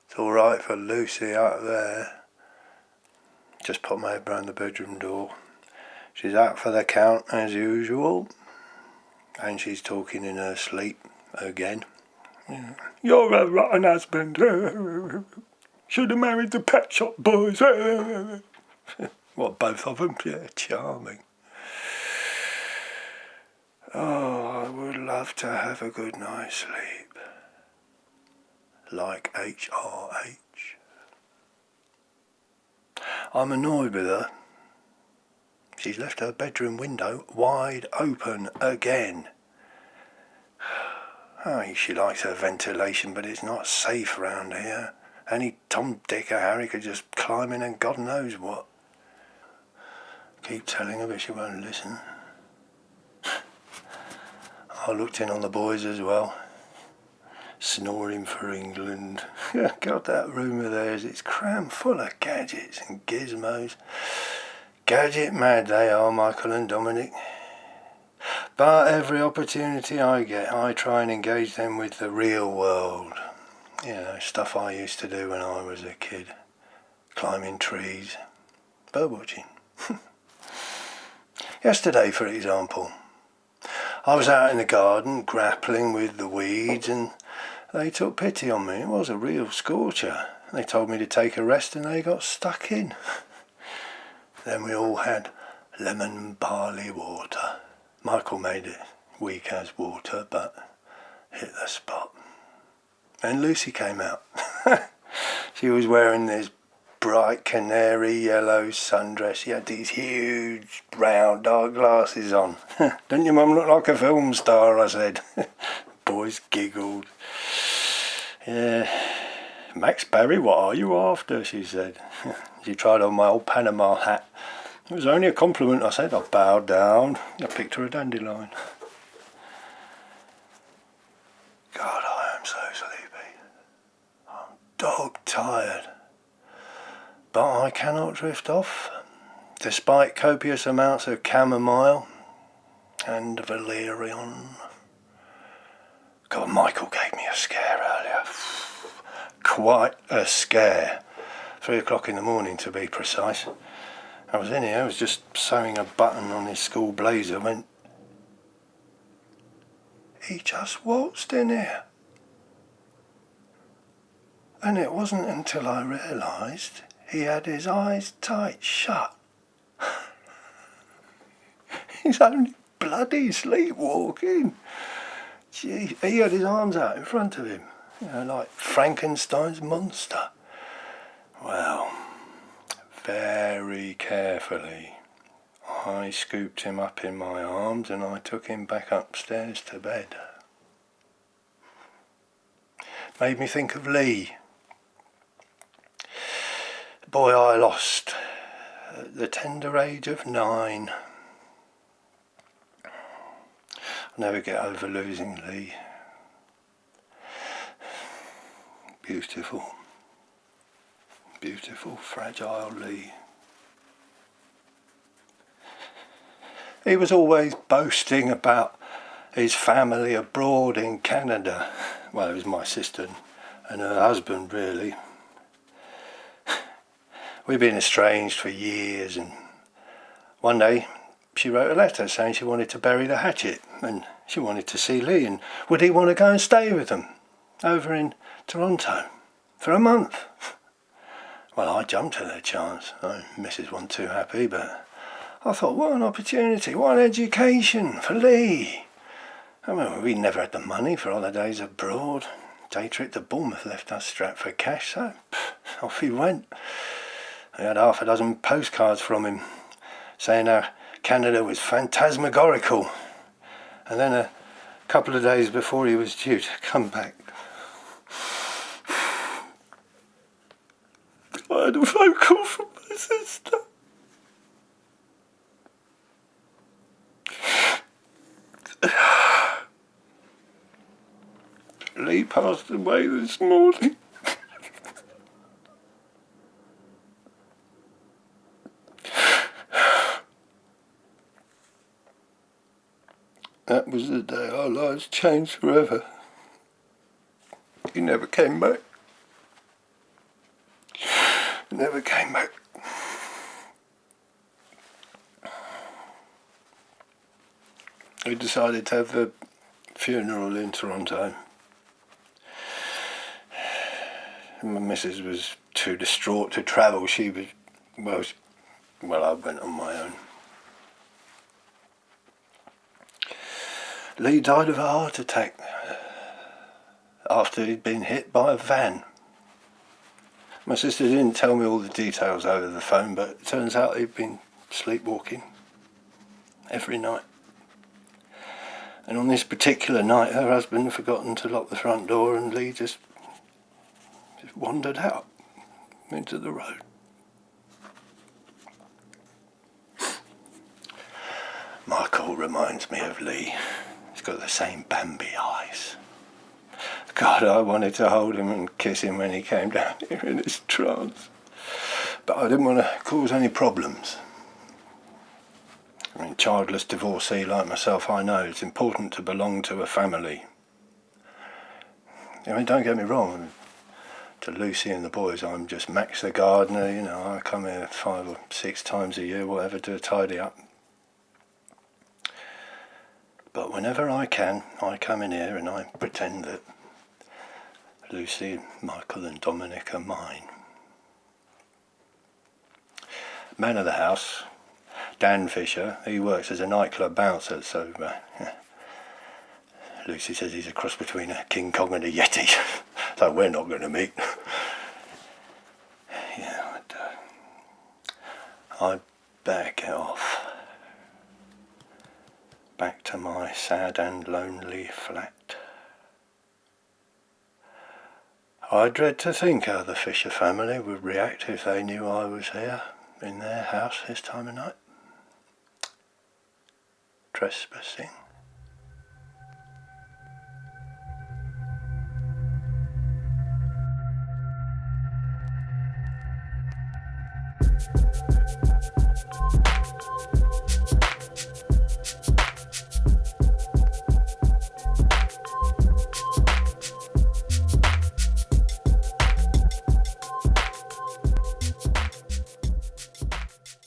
It's alright for Lucy out there. Just put my head round the bedroom door. She's out for the count as usual. And she's talking in her sleep again. You're a rotten husband. Should have married the Pet Shop Boys. What, both of them? Yeah, charming. Oh, I would love to have a good night's sleep. Like HRH. I'm annoyed with her. She's left her bedroom window wide open again. Oh, she likes her ventilation, but it's not safe round here. Any Tom, Dick or Harry could just climb in and God knows what. Keep telling her, but she won't listen. I looked in on the boys as well. Snoring for England. God, that room of theirs, it's crammed full of gadgets and gizmos. Gadget mad they are, Michael and Dominic. But every opportunity I get, I try and engage them with the real world. You know, stuff I used to do when I was a kid. Climbing trees, bird watching. Yesterday, for example, I was out in the garden grappling with the weeds and they took pity on me. It was a real scorcher. They told me to take a rest and they got stuck in. Then we all had lemon barley water. Michael made it weak as water, but hit the spot. And Lucy came out. She was wearing this bright canary yellow sundress. She had these huge round dark glasses on. Don't your mum look like a film star? I said. Boys giggled. Yeah, Max Barry, what are you after? She said. She tried on my old Panama hat. It was only a compliment, I said. I bowed down. I picked her a dandelion. God, I am so sleepy. I'm dog tired. But I cannot drift off, despite copious amounts of chamomile and valerian. God, Michael gave me a scare earlier. Quite a scare. 3 o'clock in the morning to be precise. I was in here, I was just sewing a button on his school blazer when he just waltzed in here. And it wasn't until I realised he had his eyes tight shut. He's only bloody sleepwalking. Gee, he had his arms out in front of him, you know, like Frankenstein's monster. Well, very carefully, I scooped him up in my arms and I took him back upstairs to bed. Made me think of Lee. The boy I lost at the tender age of 9. I'll never get over losing Lee. Beautiful, beautiful, fragile Lee. He was always boasting about his family abroad in Canada. Well, it was my sister and her husband, really. We'd been estranged for years, and one day she wrote a letter saying she wanted to bury the hatchet and she wanted to see Lee and would he want to go and stay with them over in Toronto for a month. Well, I jumped at the chance. Mrs. wasn't too happy, but I thought, what an opportunity, what an education for Lee. I mean, we never had the money for holidays abroad. Day trip to Bournemouth left us strapped for cash, so off he went. I had 6 postcards from him saying how Canada was phantasmagorical. And then a couple of days before he was due to come back, I had a phone call from my sister. Lee passed away this morning. was the day our lives changed forever. He never came back. Never came back. We decided to have the funeral in Toronto. My missus was too distraught to travel. She was, well, I went on my own. Lee died of a heart attack after he'd been hit by a van. My sister didn't tell me all the details over the phone, but it turns out he'd been sleepwalking every night. And on this particular night, her husband had forgotten to lock the front door, and Lee just wandered out into the road. Michael reminds me of Lee. He's got the same Bambi eyes. God, I wanted to hold him and kiss him when he came down here in his trance. But I didn't want to cause any problems. I mean, childless divorcee like myself, I know it's important to belong to a family. I mean, don't get me wrong. To Lucy and the boys, I'm just Max the gardener, you know, I come here 5 or 6 times a year, whatever, to tidy up. But whenever I can, I come in here and I pretend that Lucy, Michael and Dominic are mine. Man of the house, Dan Fisher, he works as a nightclub bouncer, so Lucy says he's a cross between a King Kong and a Yeti, so we're not going to meet. Yeah, I better get off. Back to my sad and lonely flat. I dread to think how the Fisher family would react if they knew I was here in their house this time of night. Trespassing.